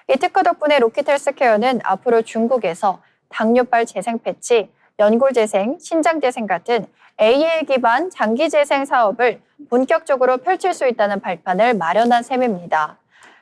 이 특허 덕분에 로킷 헬스케어는 앞으로 중국에서 당뇨발 재생 패치, 연골 재생, 신장 재생 같은 AI 기반 장기 재생 사업을 본격적으로 펼칠 수 있다는 발판을 마련한 셈입니다.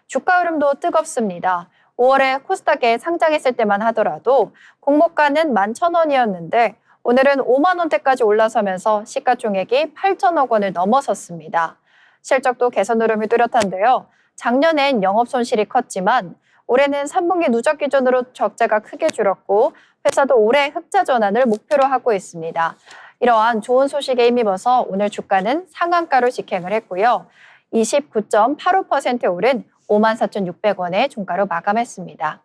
주가 흐름도 뜨겁습니다. 5월에 코스닥에 상장했을 때만 하더라도 공모가는 11,000원이었는데 오늘은 5만 원대까지 올라서면서 시가총액이 8천억 원을 넘어섰습니다. 실적도 개선 흐름이 뚜렷한데요. 작년엔 영업 손실이 컸지만 올해는 3분기 누적 기준으로 적자가 크게 줄었고 회사도 올해 흑자 전환을 목표로 하고 있습니다. 이러한 좋은 소식에 힘입어서 오늘 주가는 상한가로 직행을 했고요. 29.85% 오른 54,600원의 종가로 마감했습니다.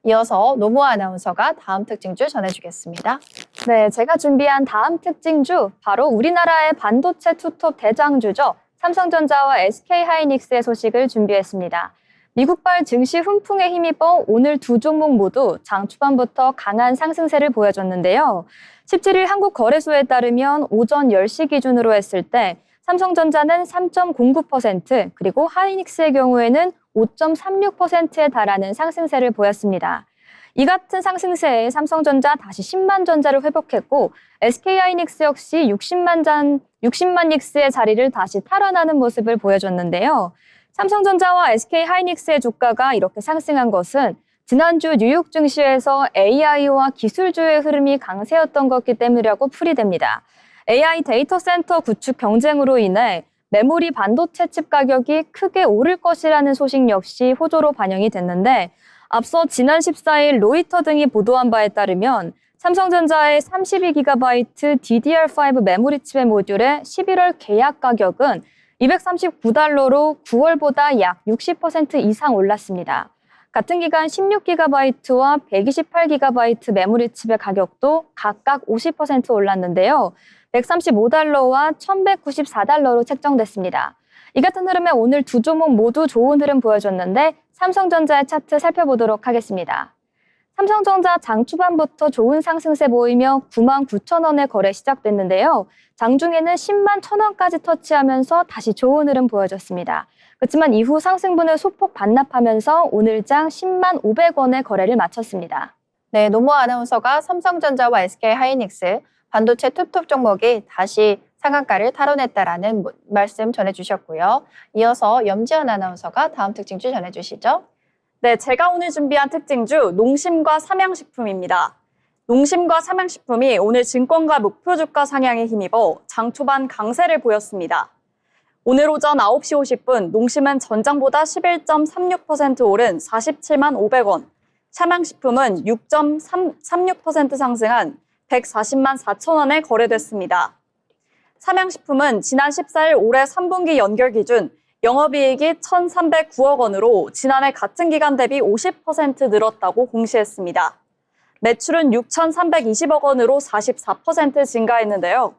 이어서 노무아 아나운서가 다음 특징주 전해주겠습니다. 네, 제가 준비한 다음 특징주, 바로 우리나라의 반도체 투톱 대장주죠. 삼성전자와 SK하이닉스의 소식을 준비했습니다. 미국발 증시 훈풍에 힘입어 오늘 두 종목 모두 장 초반부터 강한 상승세를 보여줬는데요. 17일 한국거래소에 따르면 오전 10시 기준으로 했을 때 삼성전자는 3.09%, 그리고 하이닉스의 경우에는 5.36%에 달하는 상승세를 보였습니다. 이 같은 상승세에 삼성전자 다시 10만 전자를 회복했고 SK하이닉스 역시 60만 닉스의 자리를 다시 탈환하는 모습을 보여줬는데요. 삼성전자와 SK하이닉스의 주가가 이렇게 상승한 것은 지난주 뉴욕 증시에서 AI와 기술주의 흐름이 강세였던 것이기 때문이라고 풀이됩니다. AI 데이터 센터 구축 경쟁으로 인해 메모리 반도체 칩 가격이 크게 오를 것이라는 소식 역시 호조로 반영이 됐는데, 앞서 지난 14일 로이터 등이 보도한 바에 따르면 삼성전자의 32GB DDR5 메모리 칩의 모듈의 11월 계약 가격은 $239로 9월보다 약 60% 이상 올랐습니다. 같은 기간 16GB와 128GB 메모리 칩의 가격도 각각 50% 올랐는데요. $135와 $1,194로 책정됐습니다. 이 같은 흐름에 오늘 두 종목 모두 좋은 흐름 보여줬는데 삼성전자의 차트 살펴보도록 하겠습니다. 삼성전자 장 초반부터 좋은 상승세 보이며 99,000원에 거래 시작됐는데요. 장중에는 10만 1,000원까지 터치하면서 다시 좋은 흐름 보여줬습니다. 그렇지만 이후 상승분을 소폭 반납하면서 오늘 장 10만 500원에 거래를 마쳤습니다. 네, 노무아 아나운서가 삼성전자와 SK하이닉스 반도체 투톱 종목이 다시 상한가를 탈환했다라는 말씀 전해주셨고요. 이어서 염지연 아나운서가 다음 특징주 전해주시죠. 네, 제가 오늘 준비한 특징주 농심과 삼양식품입니다. 농심과 삼양식품이 오늘 증권가 목표 주가 상향에 힘입어 장 초반 강세를 보였습니다. 오늘 오전 9시 50분 농심은 전장보다 11.36% 오른 47만 500원, 삼양식품은 6.36% 상승한 140만 4천원에 거래됐습니다. 삼양식품은 지난 14일 올해 3분기 연결 기준 영업이익이 1,309억 원으로 지난해 같은 기간 대비 50% 늘었다고 공시했습니다. 매출은 6,320억 원으로 44% 증가했는데요.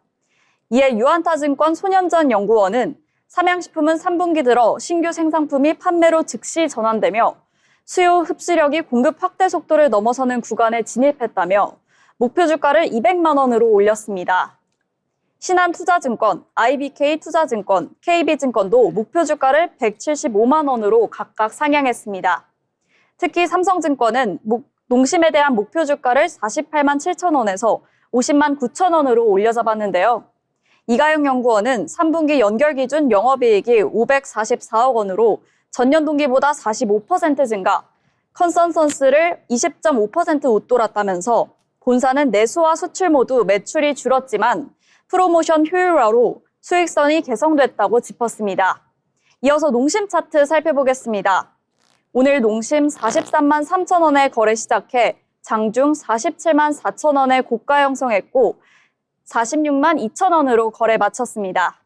이에 유한타증권 손현전 연구원은 삼양식품은 3분기 들어 신규 생산품이 판매로 즉시 전환되며 수요 흡수력이 공급 확대 속도를 넘어서는 구간에 진입했다며 목표 주가를 200만 원으로 올렸습니다. 신한투자증권, IBK투자증권, KB증권도 목표 주가를 175만 원으로 각각 상향했습니다. 특히 삼성증권은 농심에 대한 목표 주가를 48만 7천 원에서 50만 9천 원으로 올려잡았는데요. 이가영 연구원은 3분기 연결 기준 영업이익이 544억 원으로 전년 동기보다 45% 증가, 컨센서스를 20.5% 웃돌았다면서 본사는 내수와 수출 모두 매출이 줄었지만 프로모션 효율화로 수익성이 개선됐다고 짚었습니다. 이어서 농심 차트 살펴보겠습니다. 오늘 농심 43만 3천 원에 거래 시작해 장중 47만 4천 원에 고가 형성했고 46만 2천 원으로 거래 마쳤습니다.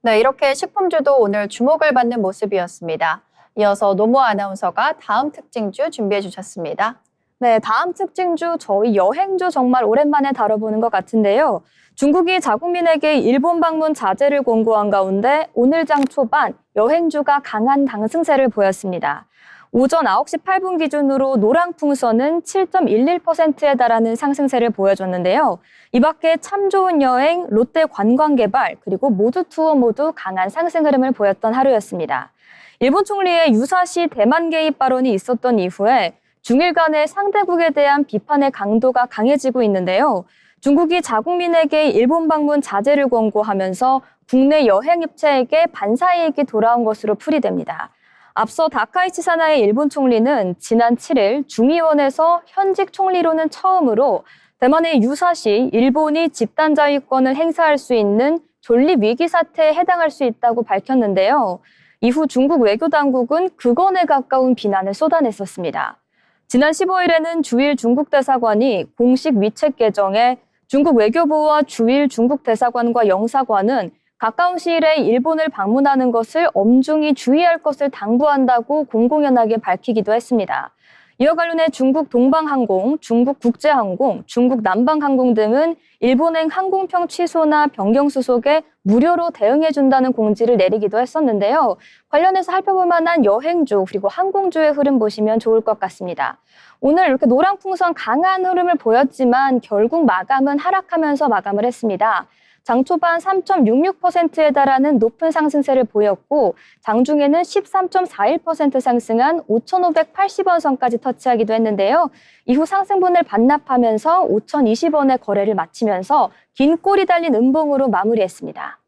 네, 이렇게 식품주도 오늘 주목을 받는 모습이었습니다. 이어서 노모 아나운서가 다음 특징주 준비해 주셨습니다. 네, 다음 특징주 저희 여행주 정말 오랜만에 다뤄보는 것 같은데요. 중국이 자국민에게 일본 방문 자제를 권고한 가운데 오늘 장 초반 여행주가 강한 강승세를 보였습니다. 오전 9시 8분 기준으로 노랑풍선은 7.11%에 달하는 상승세를 보여줬는데요. 이 밖에 참 좋은 여행, 롯데 관광개발, 그리고 모두 투어 모두 강한 상승 흐름을 보였던 하루였습니다. 일본 총리의 유사시 대만 개입 발언이 있었던 이후에 중일 간의 상대국에 대한 비판의 강도가 강해지고 있는데요. 중국이 자국민에게 일본 방문 자제를 권고하면서 국내 여행 업체에게 반사이익이 돌아온 것으로 풀이됩니다. 앞서 다카이치 사나의 일본 총리는 지난 7일 중의원에서 현직 총리로는 처음으로 대만의 유사시 일본이 집단 자위권을 행사할 수 있는 존립 위기 사태에 해당할 수 있다고 밝혔는데요. 이후 중국 외교당국은 극언에 가까운 비난을 쏟아냈었습니다. 지난 15일에는 주일 중국 대사관이 공식 위챗 계정에 중국 외교부와 주일 중국 대사관과 영사관은 가까운 시일에 일본을 방문하는 것을 엄중히 주의할 것을 당부한다고 공공연하게 밝히기도 했습니다. 이와 관련해 중국 동방항공, 중국 국제항공, 중국 남방항공 등은 일본행 항공편 취소나 변경 수속에 무료로 대응해준다는 공지를 내리기도 했었는데요. 관련해서 살펴볼 만한 여행주 그리고 항공주의 흐름 보시면 좋을 것 같습니다. 오늘 이렇게 노랑풍선 강한 흐름을 보였지만 결국 마감은 하락하면서 마감을 했습니다. 장 초반 3.66%에 달하는 높은 상승세를 보였고 장중에는 13.41% 상승한 5,580원 선까지 터치하기도 했는데요. 이후 상승분을 반납하면서 5,020원의 거래를 마치면서 긴 꼬리 달린 음봉으로 마무리했습니다.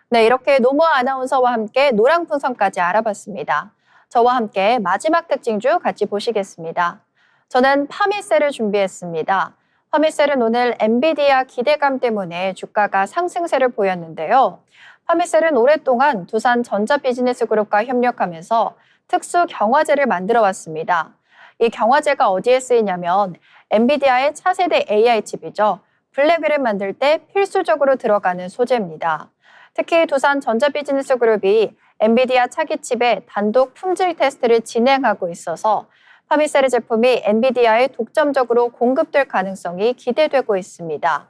네, 이렇게 노모 아나운서와 함께 노랑풍선까지 알아봤습니다. 저와 함께 마지막 특징주 같이 보시겠습니다. 저는 파미셀을 준비했습니다. 파미셀은 오늘 엔비디아 기대감 때문에 주가가 상승세를 보였는데요. 파미셀은 오랫동안 두산 전자비즈니스그룹과 협력하면서 특수 경화제를 만들어 왔습니다. 이 경화제가 어디에 쓰이냐면 엔비디아의 차세대 AI 칩이죠. 블랙웰을 만들 때 필수적으로 들어가는 소재입니다. 특히 두산 전자비즈니스그룹이 엔비디아 차기 칩의 단독 품질 테스트를 진행하고 있어서 파미셀의 제품이 엔비디아에 독점적으로 공급될 가능성이 기대되고 있습니다.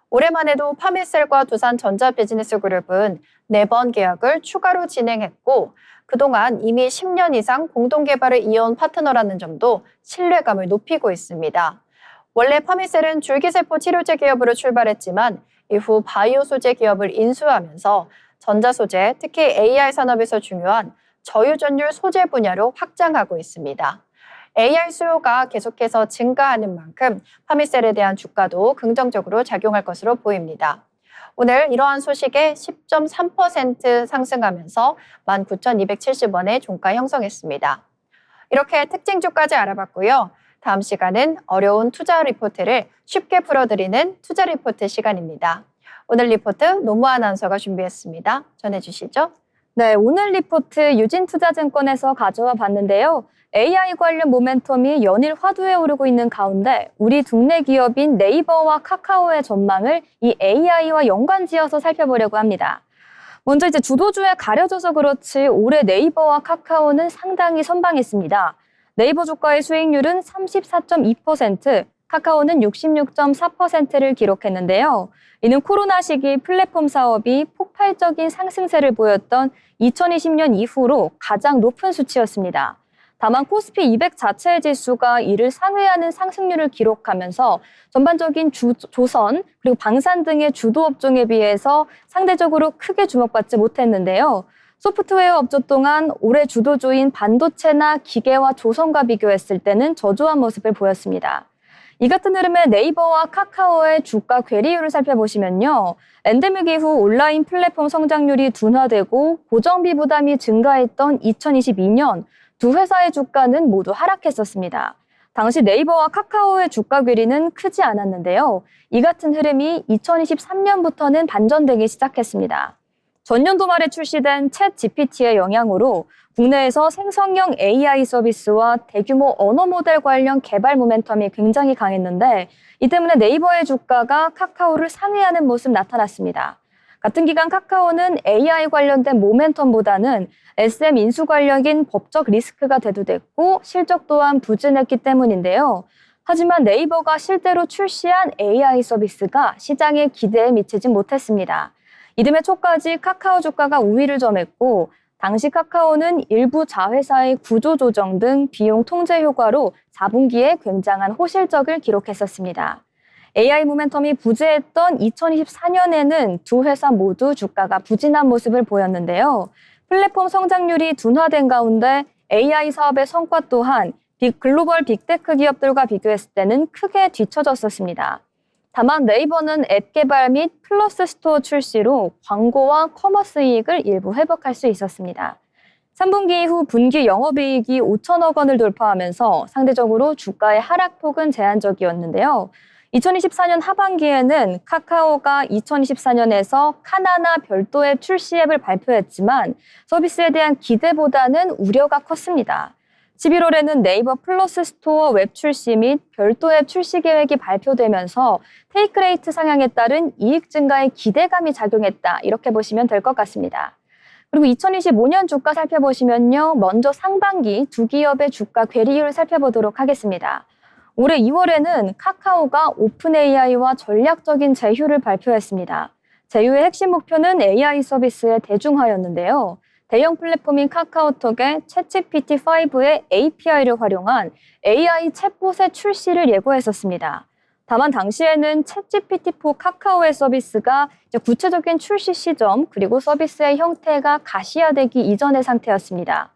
올해만 해도 파미셀과 두산 전자비즈니스그룹은 4번 계약을 추가로 진행했고 그동안 이미 10년 이상 공동 개발을 이어온 파트너라는 점도 신뢰감을 높이고 있습니다. 원래 파미셀은 줄기세포 치료제 기업으로 출발했지만 이후 바이오 소재 기업을 인수하면서 전자소재, 특히 AI 산업에서 중요한 저유전율 소재 분야로 확장하고 있습니다. AI 수요가 계속해서 증가하는 만큼 파미셀에 대한 주가도 긍정적으로 작용할 것으로 보입니다. 오늘 이러한 소식에 10.3% 상승하면서 19,270원의 종가 형성했습니다. 이렇게 특징주까지 알아봤고요. 다음 시간은 어려운 투자 리포트를 쉽게 풀어드리는 투자 리포트 시간입니다. 오늘 리포트 노무 아나운서가 준비했습니다. 전해주시죠. 네, 오늘 리포트 유진투자증권에서 가져와 봤는데요. AI 관련 모멘텀이 연일 화두에 오르고 있는 가운데 우리 국내 기업인 네이버와 카카오의 전망을 이 AI와 연관지어서 살펴보려고 합니다. 먼저 이제 주도주에 가려져서 그렇지 올해 네이버와 카카오는 상당히 선방했습니다. 네이버 주가의 수익률은 34.2%, 카카오는 66.4%를 기록했는데요. 이는 코로나 시기 플랫폼 사업이 폭발적인 상승세를 보였던 2020년 이후로 가장 높은 수치였습니다. 다만 코스피 200 자체의 지수가 이를 상회하는 상승률을 기록하면서 전반적인 조선 그리고 방산 등의 주도 업종에 비해서 상대적으로 크게 주목받지 못했는데요. 소프트웨어 업종 동안 올해 주도주인 반도체나 기계와 조선과 비교했을 때는 저조한 모습을 보였습니다. 이 같은 흐름에 네이버와 카카오의 주가 괴리율을 살펴보시면요. 엔데믹 이후 온라인 플랫폼 성장률이 둔화되고 고정비 부담이 증가했던 2022년 두 회사의 주가는 모두 하락했었습니다. 당시 네이버와 카카오의 주가 괴리는 크지 않았는데요. 이 같은 흐름이 2023년부터는 반전되기 시작했습니다. 전년도 말에 출시된 챗 GPT의 영향으로 국내에서 생성형 AI 서비스와 대규모 언어 모델 관련 개발 모멘텀이 굉장히 강했는데 이 때문에 네이버의 주가가 카카오를 상회하는 모습 나타났습니다. 같은 기간 카카오는 AI 관련된 모멘텀보다는 SM 인수 관련인 법적 리스크가 대두됐고 실적 또한 부진했기 때문인데요. 하지만 네이버가 실제로 출시한 AI 서비스가 시장의 기대에 미치지 못했습니다. 이듬해 초까지 카카오 주가가 우위를 점했고 당시 카카오는 일부 자회사의 구조 조정 등 비용 통제 효과로 4분기에 굉장한 호실적을 기록했었습니다. AI 모멘텀이 부재했던 2024년에는 두 회사 모두 주가가 부진한 모습을 보였는데요. 플랫폼 성장률이 둔화된 가운데 AI 사업의 성과 또한 글로벌 빅테크 기업들과 비교했을 때는 크게 뒤처졌었습니다. 다만 네이버는 앱 개발 및 플러스 스토어 출시로 광고와 커머스 이익을 일부 회복할 수 있었습니다. 3분기 이후 분기 영업이익이 5천억 원을 돌파하면서 상대적으로 주가의 하락폭은 제한적이었는데요. 2024년 하반기에는 카카오가 2024년에서 카나나 별도 앱 출시 앱을 발표했지만 서비스에 대한 기대보다는 우려가 컸습니다. 11월에는 네이버 플러스 스토어 웹 출시 및 별도 앱 출시 계획이 발표되면서 테이크 레이트 상향에 따른 이익 증가의 기대감이 작용했다. 이렇게 보시면 될 것 같습니다. 그리고 2025년 주가 살펴보시면요. 먼저 상반기 두 기업의 주가 괴리율을 살펴보도록 하겠습니다. 올해 2월에는 카카오가 오픈 AI와 전략적인 제휴를 발표했습니다. 제휴의 핵심 목표는 AI 서비스의 대중화였는데요. 대형 플랫폼인 카카오톡의 챗GPT-5의 API를 활용한 AI 챗봇의 출시를 예고했었습니다. 다만 당시에는 챗GPT-4 카카오의 서비스가 구체적인 출시 시점 그리고 서비스의 형태가 가시화되기 이전의 상태였습니다.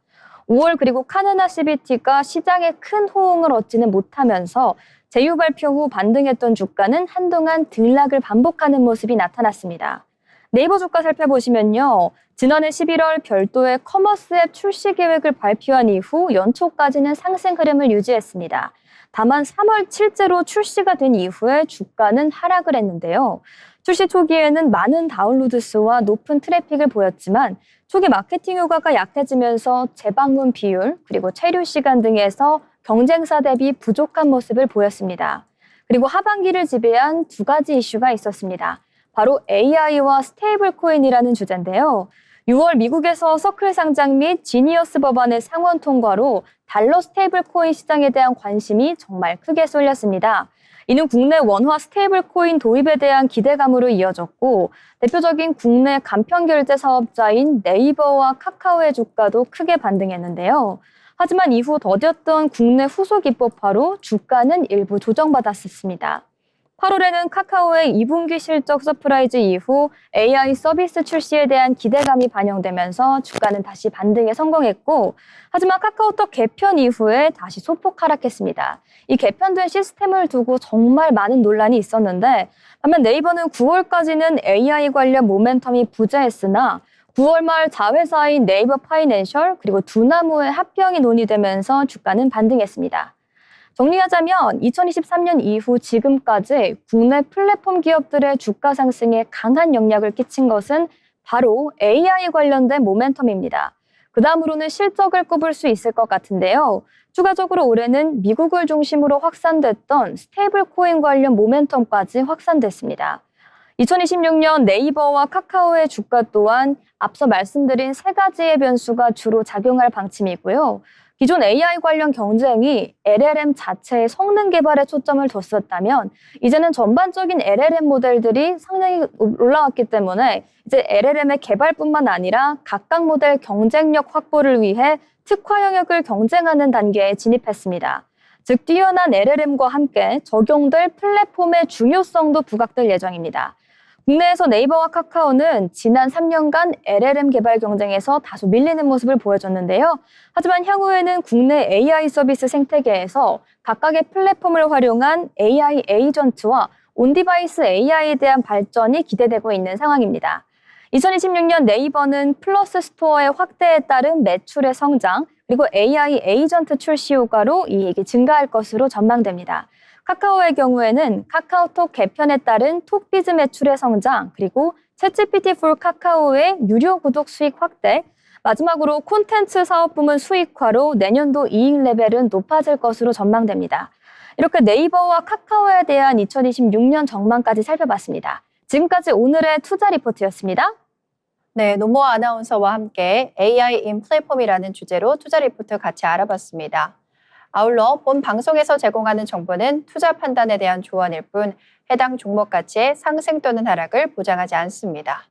5월 그리고 카나나 CBT가 시장에 큰 호응을 얻지는 못하면서 제휴 발표 후 반등했던 주가는 한동안 등락을 반복하는 모습이 나타났습니다. 네이버 주가 살펴보시면요. 지난해 11월 별도의 커머스 앱 출시 계획을 발표한 이후 연초까지는 상승 흐름을 유지했습니다. 다만 3월 실제로 출시가 된 이후에 주가는 하락을 했는데요. 출시 초기에는 많은 다운로드 수와 높은 트래픽을 보였지만 초기 마케팅 효과가 약해지면서 재방문 비율 그리고 체류 시간 등에서 경쟁사 대비 부족한 모습을 보였습니다. 그리고 하반기를 지배한 두 가지 이슈가 있었습니다. 바로 AI와 스테이블 코인이라는 주제인데요. 6월 미국에서 서클 상장 및 지니어스 법안의 상원 통과로 달러 스테이블 코인 시장에 대한 관심이 정말 크게 쏠렸습니다. 이는 국내 원화 스테이블 코인 도입에 대한 기대감으로 이어졌고 대표적인 국내 간편 결제 사업자인 네이버와 카카오의 주가도 크게 반등했는데요. 하지만 이후 더뎠던 국내 후속 입법화로 주가는 일부 조정받았습니다. 8월에는 카카오의 2분기 실적 서프라이즈 이후 AI 서비스 출시에 대한 기대감이 반영되면서 주가는 다시 반등에 성공했고 하지만 카카오톡 개편 이후에 다시 소폭 하락했습니다. 이 개편된 시스템을 두고 정말 많은 논란이 있었는데 반면 네이버는 9월까지는 AI 관련 모멘텀이 부재했으나 9월 말 자회사인 네이버 파이낸셜 그리고 두나무의 합병이 논의되면서 주가는 반등했습니다. 정리하자면 2023년 이후 지금까지 국내 플랫폼 기업들의 주가 상승에 강한 영향을 끼친 것은 바로 AI 관련된 모멘텀입니다. 그 다음으로는 실적을 꼽을 수 있을 것 같은데요. 추가적으로 올해는 미국을 중심으로 확산됐던 스테이블 코인 관련 모멘텀까지 확산됐습니다. 2026년 네이버와 카카오의 주가 또한 앞서 말씀드린 세 가지의 변수가 주로 작용할 방침이고요. 기존 AI 관련 경쟁이 LLM 자체의 성능 개발에 초점을 뒀었다면 이제는 전반적인 LLM 모델들이 상당히 올라왔기 때문에 이제 LLM의 개발뿐만 아니라 각각 모델 경쟁력 확보를 위해 특화 영역을 경쟁하는 단계에 진입했습니다. 즉 뛰어난 LLM과 함께 적용될 플랫폼의 중요성도 부각될 예정입니다. 국내에서 네이버와 카카오는 지난 3년간 LLM 개발 경쟁에서 다소 밀리는 모습을 보여줬는데요. 하지만 향후에는 국내 AI 서비스 생태계에서 각각의 플랫폼을 활용한 AI 에이전트와 온디바이스 AI에 대한 발전이 기대되고 있는 상황입니다. 2026년 네이버는 플러스 스토어의 확대에 따른 매출의 성장, 그리고 AI 에이전트 출시 효과로 이익이 증가할 것으로 전망됩니다. 카카오의 경우에는 카카오톡 개편에 따른 톡비즈 매출의 성장, 그리고 챗GPT for 카카오의 유료 구독 수익 확대, 마지막으로 콘텐츠 사업 부문 수익화로 내년도 이익 레벨은 높아질 것으로 전망됩니다. 이렇게 네이버와 카카오에 대한 2026년 전망까지 살펴봤습니다. 지금까지 오늘의 투자 리포트였습니다. 네, 노모아 아나운서와 함께 AI 인 플랫폼이라는 주제로 투자 리포트 같이 알아봤습니다. 아울러 본 방송에서 제공하는 정보는 투자 판단에 대한 조언일 뿐 해당 종목 가치의 상승 또는 하락을 보장하지 않습니다.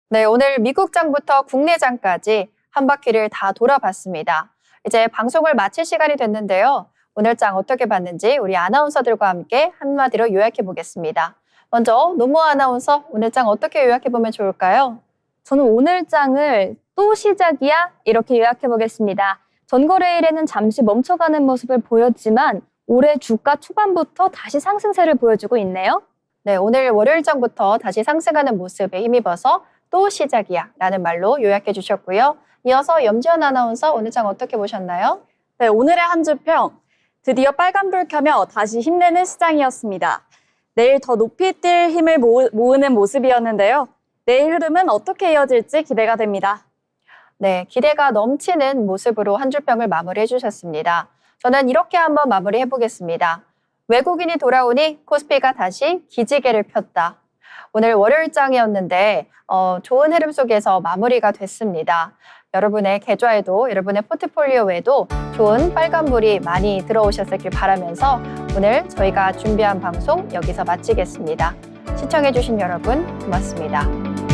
네, 오늘 미국장부터 국내장까지 한 바퀴를 다 돌아봤습니다. 이제 방송을 마칠 시간이 됐는데요. 오늘 장 어떻게 봤는지 우리 아나운서들과 함께 한마디로 요약해 보겠습니다. 먼저 노모아 아나운서, 오늘 장 어떻게 요약해 보면 좋을까요? 저는 오늘 장을 또 시작이야? 이렇게 요약해 보겠습니다. 전거래일에는 잠시 멈춰가는 모습을 보였지만 올해 주가 초반부터 다시 상승세를 보여주고 있네요. 네, 오늘 월요일장부터 다시 상승하는 모습에 힘입어서 또 시작이야 라는 말로 요약해 주셨고요. 이어서 염지연 아나운서, 오늘 장 어떻게 보셨나요? 네, 오늘의 한 주 평. 드디어 빨간불 켜며 다시 힘내는 시장이었습니다. 내일 더 높이 뛸 힘을 모으는 모습이었는데요. 내일 흐름은 어떻게 이어질지 기대가 됩니다. 네, 기대가 넘치는 모습으로 한 주 평을 마무리해 주셨습니다. 저는 이렇게 한번 마무리해 보겠습니다. 외국인이 돌아오니 코스피가 다시 기지개를 폈다. 오늘 월요일장이었는데 좋은 흐름 속에서 마무리가 됐습니다. 여러분의 계좌에도 여러분의 포트폴리오에도 좋은 빨간불이 많이 들어오셨길 바라면서 오늘 저희가 준비한 방송 여기서 마치겠습니다. 시청해주신 여러분 고맙습니다.